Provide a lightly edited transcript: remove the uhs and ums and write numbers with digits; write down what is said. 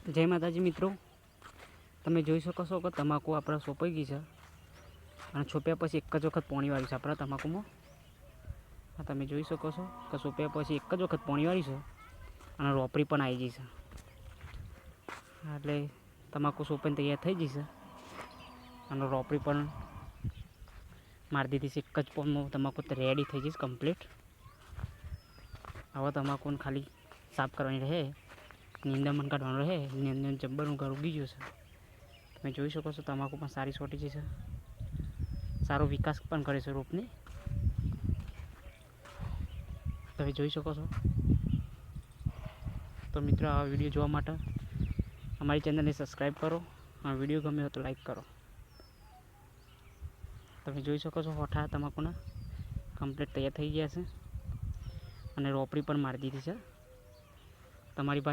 જય માતાજી મિત્રો, તમે જોઈ શકો છો કે તમાકુ આપણા સોંપાઈ ગઈ છે અને છોપ્યા પછી એક જ વખત પાણી વાળી છે આપણા તમાકુમાં. તમે જોઈ શકો છો કે સોંપ્યા પછી એક જ વખત પાણી વાળી છે અને રોપડી પણ આવી ગઈ છે. એટલે તમાકુ સોંપાઈને તૈયાર થઈ જશે અને રોપડી પણ મારી દીધી છે. એક જ પોનમાં તમાકુ રેડી થઈ જશે કમ્પ્લીટ. હવે તમાકુને ખાલી સાફ કરવાની રહે, નિંદામણ કાઢવાનું રહે. એની અંદર જબ્બરનું ઘર ઉગી ગયું છે. તમે જોઈ શકો છો તમાકુ પણ સારી છોટી છે, સારો વિકાસ પણ કરે છે રોપને. તમે જોઈ શકો છો. તો મિત્રો, આ વિડીયો જોવા માટે અમારી ચેનલને સબસ્ક્રાઈબ કરો. આ વિડીયો ગમે હોય તો લાઈક કરો. તમે જોઈ શકો છો હોઠા તમાકુના કમ્પ્લીટ તૈયાર થઈ ગયા છે અને રોપડી પણ મારી દીધી છે. તમારી પાસે